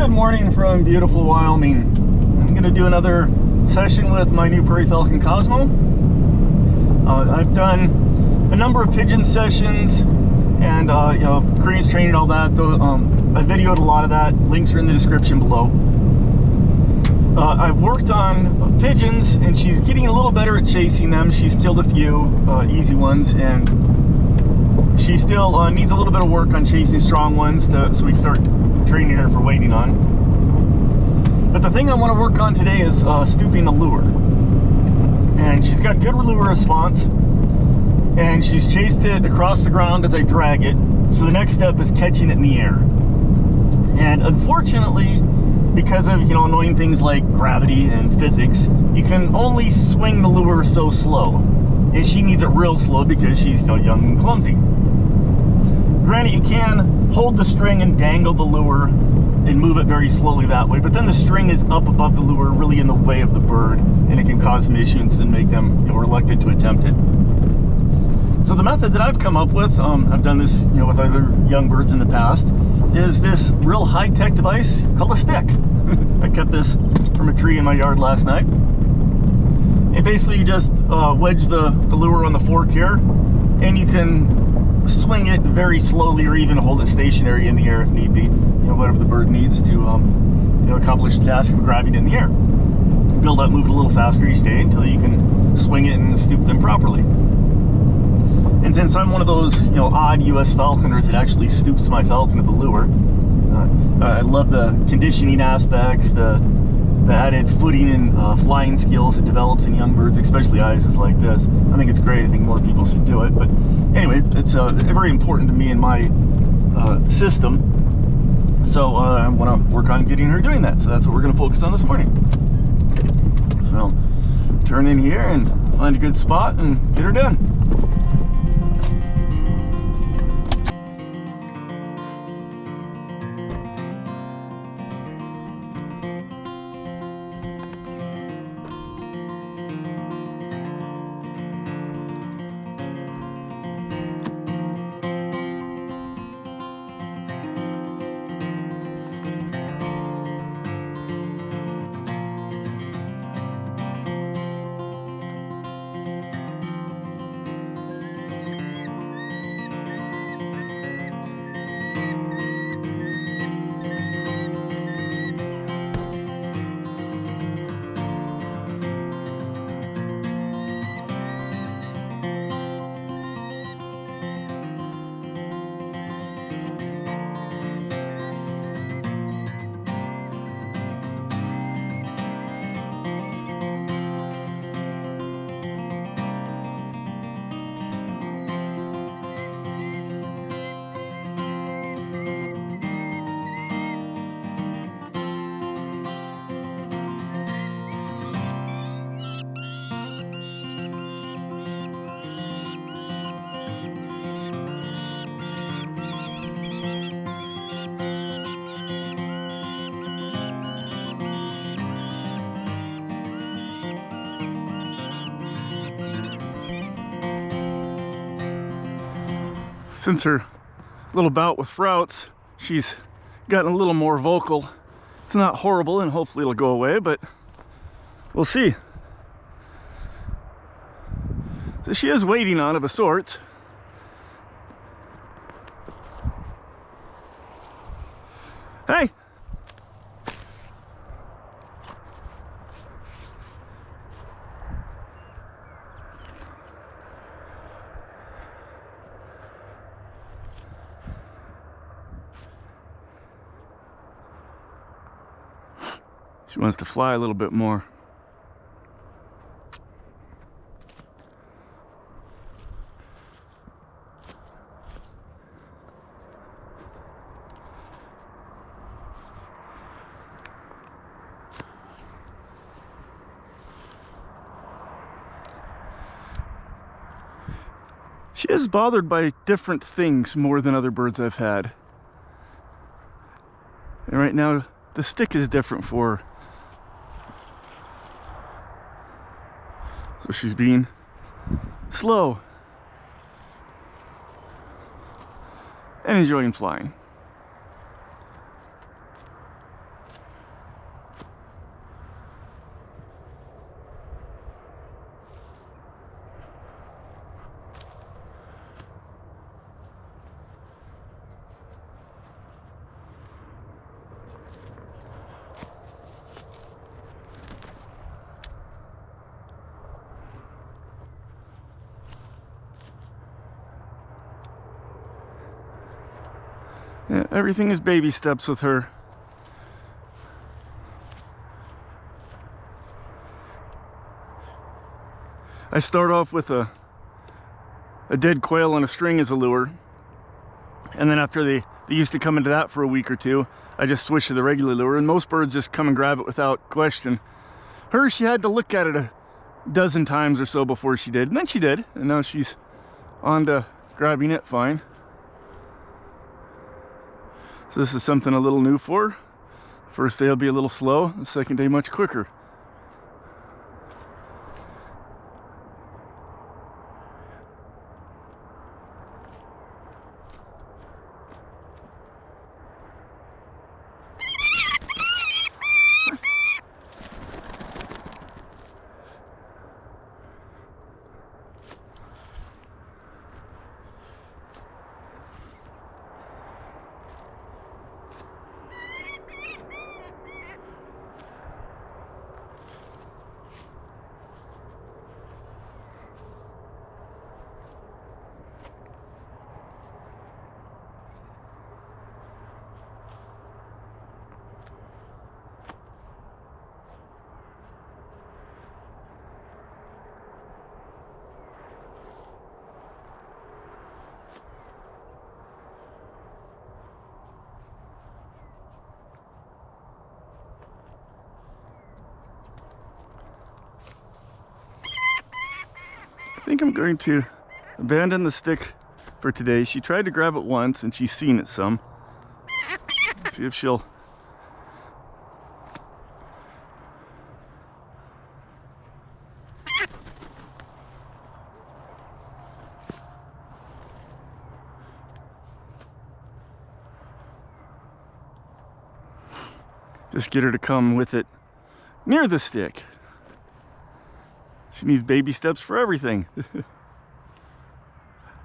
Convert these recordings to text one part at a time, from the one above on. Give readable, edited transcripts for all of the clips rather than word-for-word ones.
Good morning from beautiful Wyoming. I'm going to do another session with my new prairie falcon Cosmo. I've done a number of pigeon sessions and cranes training, all that. I videoed a lot of that. Links are in the description below. I've worked on pigeons and she's getting a little better at chasing them. She's killed a few easy ones, and she still needs a little bit of work on chasing strong ones so we can start training her for waiting on. But the thing I want to work on today is stooping the lure. And she's got good lure response, and she's chased it across the ground as I drag it. So the next step is catching it in the air. And unfortunately, because of annoying things like gravity and physics, you can only swing the lure so slow. And she needs it real slow because she's young and clumsy. Granted, you can hold the string and dangle the lure and move it very slowly that way, but then the string is up above the lure, really in the way of the bird, and it can cause some issues and make them reluctant to attempt it. So the method that I've come up with, I've done this with other young birds in the past, is this real high-tech device called a stick. I cut this from a tree in my yard last night. And basically you just wedge the lure on the fork here, and you can swing it very slowly or even hold it stationary in the air if need be, whatever the bird needs to accomplish the task of grabbing it in the air. Build up, move it a little faster each day until you can swing it and stoop them properly. And since I'm one of those odd US falconers that actually stoops my falcon to the lure, I love the conditioning aspects, the added footing and flying skills it develops in young birds, especially eyas like this. I think it's great. I think more people should do it. But anyway, it's very important to me in my system. So I want to work on getting her doing that. So that's what we're going to focus on this morning. So I'll turn in here and find a good spot and get her done. Since her little bout with Frouts, she's gotten a little more vocal. It's not horrible, and hopefully it'll go away, but we'll see. So she is waiting on of a sort. Hey! She wants to fly a little bit more. She is bothered by different things more than other birds I've had. And right now, the stick is different for her. So she's being slow and enjoying flying. Everything is baby steps with her. I start off with a dead quail on a string as a lure, and then after they used to come into that for a week or two, I just switched to the regular lure, and most birds just come and grab it without question. Her, she had to look at it a dozen times or so before she did, and then she did, and now she's on to grabbing it fine. So this is something a little new for her. First day will be a little slow, the second day much quicker. I think I'm going to abandon the stick for today. She tried to grab it once and she's seen it some. Let's see if she'll... Just get her to come with it near the stick. She needs baby steps for everything. Come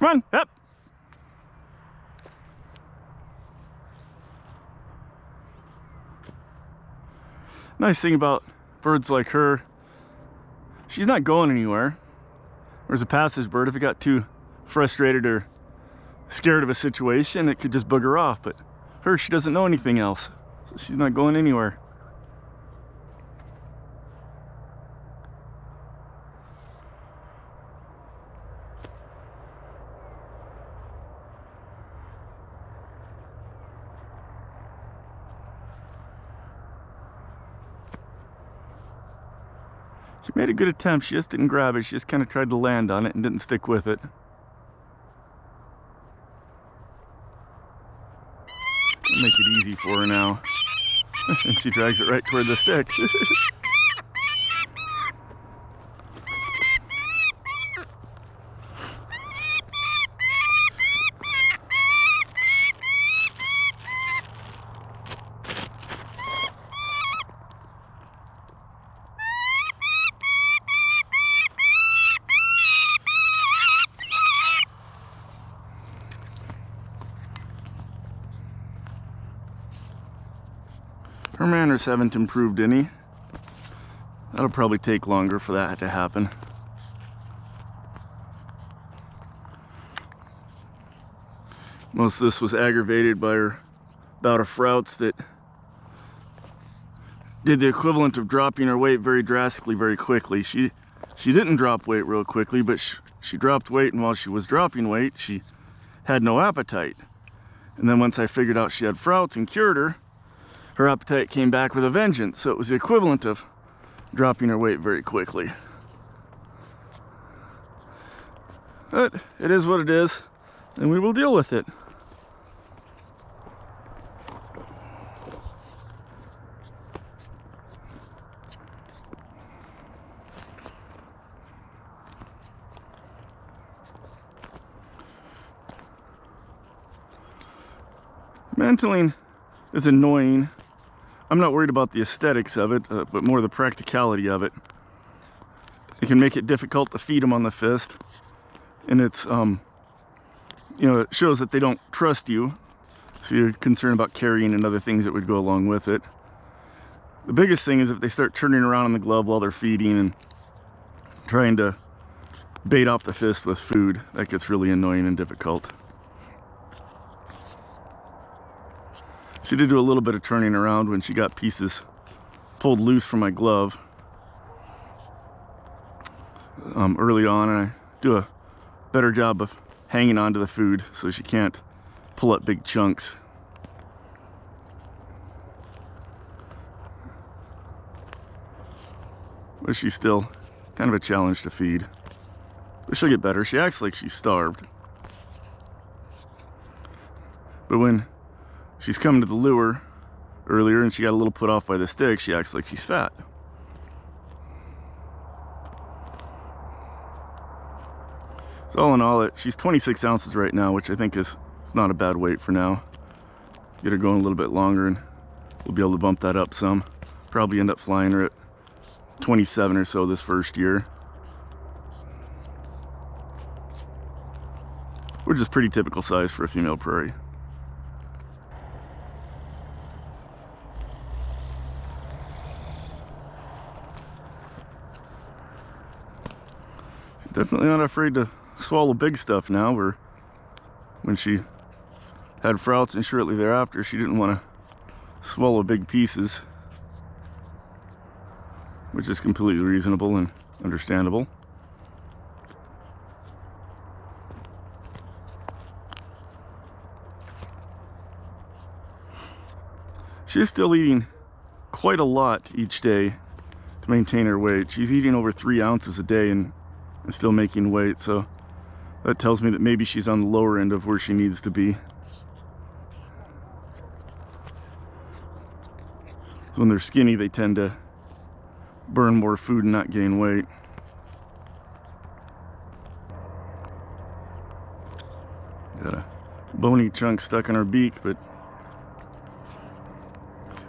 on, up. Nice thing about birds like her, she's not going anywhere. Whereas a passage bird, if it got too frustrated or scared of a situation, it could just bug her off. But her, she doesn't know anything else, so she's not going anywhere. She made a good attempt. She just didn't grab it. She just kind of tried to land on it and didn't stick with it. I'll make it easy for her now. And she drags it right toward the stick. Her manners haven't improved any. That'll probably take longer for that to happen. Most of this was aggravated by her bout of frouts that did the equivalent of dropping her weight very drastically, very quickly. She didn't drop weight real quickly, but she dropped weight, and while she was dropping weight, she had no appetite. And then once I figured out she had frouts and cured her, her appetite came back with a vengeance. So it was the equivalent of dropping her weight very quickly. But it is what it is, and we will deal with it. Mantling is annoying. I'm not worried about the aesthetics of it, but more the practicality of it. It can make it difficult to feed them on the fist, and it's you know, it shows that they don't trust you, so you're concerned about carrying and other things that would go along with it. The biggest thing is if they start turning around on the glove while they're feeding and trying to bait off the fist with food. That gets really annoying and difficult. She did do a little bit of turning around when she got pieces pulled loose from my glove early on, and I do a better job of hanging on to the food so she can't pull up big chunks. But she's still kind of a challenge to feed. But she'll get better. She acts like she's starved. But when she's coming to the lure earlier and she got a little put off by the stick, she acts like she's fat. So all in all, she's 26 ounces right now, which I think is not a bad weight for now. Get her going a little bit longer and we'll be able to bump that up some. Probably end up flying her at 27 or so this first year. Which is pretty typical size for a female prairie. She's definitely not afraid to swallow big stuff now, where when she had Frouts and shortly thereafter she didn't want to swallow big pieces, which is completely reasonable and understandable. She's still eating quite a lot each day to maintain her weight. She's eating over 3 ounces a day and still making weight, so that tells me that maybe she's on the lower end of where she needs to be. So when they're skinny, they tend to burn more food and not gain weight. Got a bony chunk stuck in her beak, but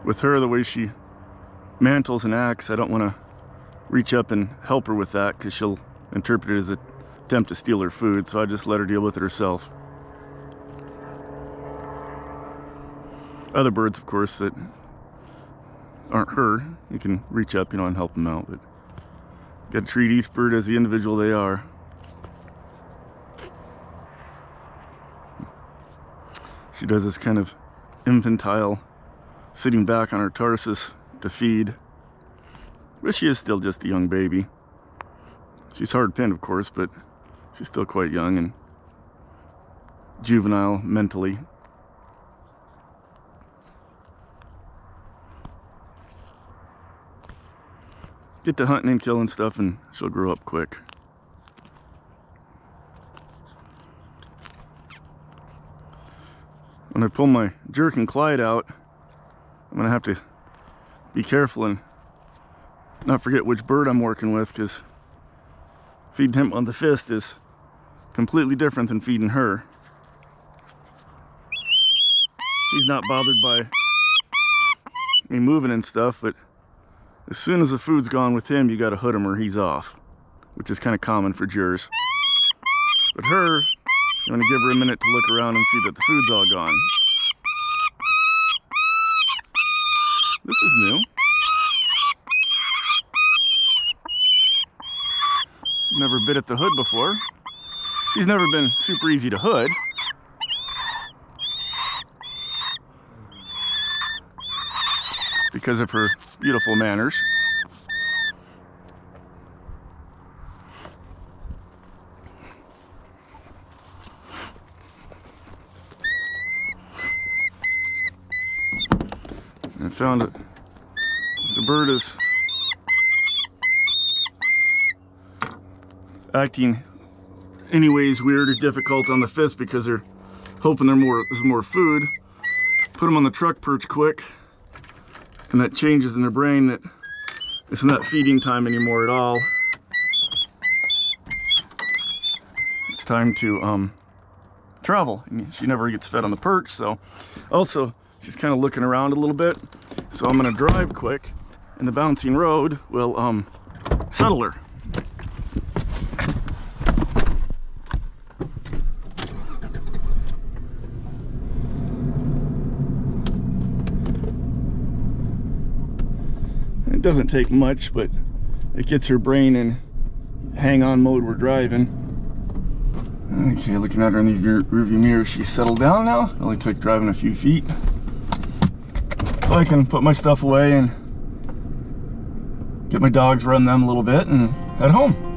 with her, the way she mantles and acts, I don't want to reach up and help her with that because she'll interpret it as an attempt to steal her food, so I just let her deal with it herself. Other birds, of course, that aren't her, you can reach up, and help them out, but you gotta treat each bird as the individual they are. She does this kind of infantile sitting back on her tarsus to feed, but she is still just a young baby. She's hard pinned, of course, but she's still quite young and juvenile mentally. Get to hunting and killing stuff and she'll grow up quick. When I pull my Jerk and Clyde out, I'm gonna have to be careful and not forget which bird I'm working with, because feeding him on the fist is completely different than feeding her. He's not bothered by me moving and stuff, but as soon as the food's gone with him, you gotta hood him or he's off, which is kind of common for Jers. But her, I'm gonna give her a minute to look around and see that the food's all gone. This is new. Never bit at the hood before. She's never been super easy to hood. Because of her beautiful manners. I found that the bird is acting anyways weird or difficult on the fist because they're hoping there's more food. Put them on the truck perch quick, and that changes in their brain that it's not feeding time anymore at all. It's time to travel. And she never gets fed on the perch, so also she's kind of looking around a little bit. So I'm gonna drive quick, and the bouncing road will settle her. It doesn't take much, but it gets her brain in hang on mode. We're driving. Okay, looking at her in the rearview mirror, she's settled down now. It only took driving a few feet. So I can put my stuff away and get my dogs, run them a little bit, and head home.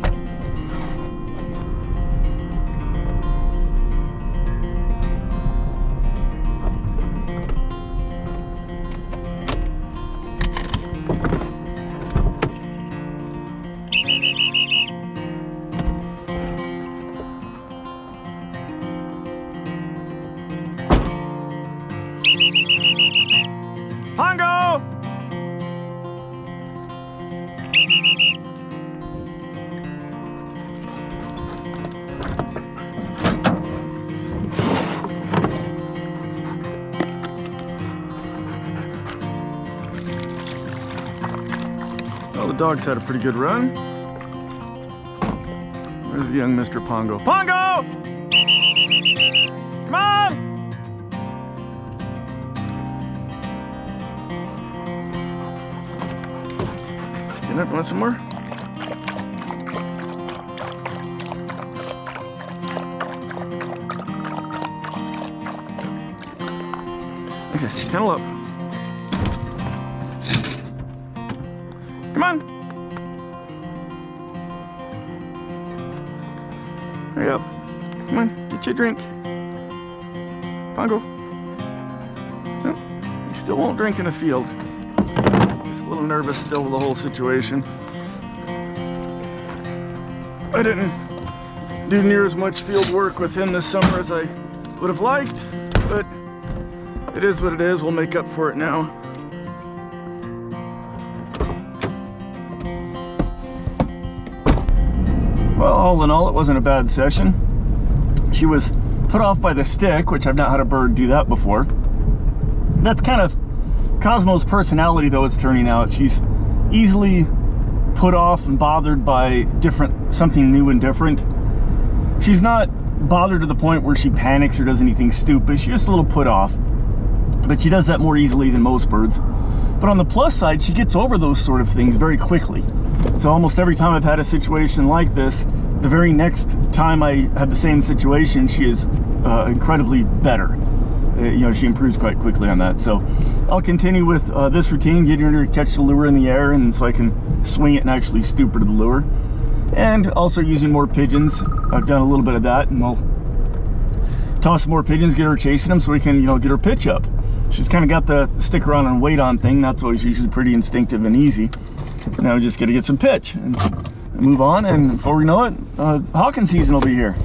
Pongo! Well, the dogs had a pretty good run. Where's the young Mr. Pongo? Pongo! Come on! Want some more? Okay, kennel up. Come on. Hurry up. Come on, get you a drink. Pongo. Nope, he still won't drink in the field. A little nervous still with the whole situation. I didn't do near as much field work with him this summer as I would have liked, but it is what it is. We'll make up for it now. Well, all in all, it wasn't a bad session. She was put off by the stick, which I've not had a bird do that before. That's kind of Cosmo's personality, though, it's turning out. She's easily put off and bothered by something new and different. She's not bothered to the point where she panics or does anything stupid. She's just a little put off, but she does that more easily than most birds. But on the plus side, she gets over those sort of things very quickly. So almost every time I've had a situation like this, the very next time I had the same situation, she is incredibly better. You know, she improves quite quickly on that. So I'll continue with this routine, getting her to catch the lure in the air, and so I can swing it and actually stoop her to the lure. And also using more pigeons. I've done a little bit of that, and I'll toss some more pigeons, get her chasing them so we can, you know, get her pitch up. She's kind of got the stick around and wait on thing. That's always usually pretty instinctive and easy. Now we just got to get some pitch and move on, and before we know it, hawking season will be here.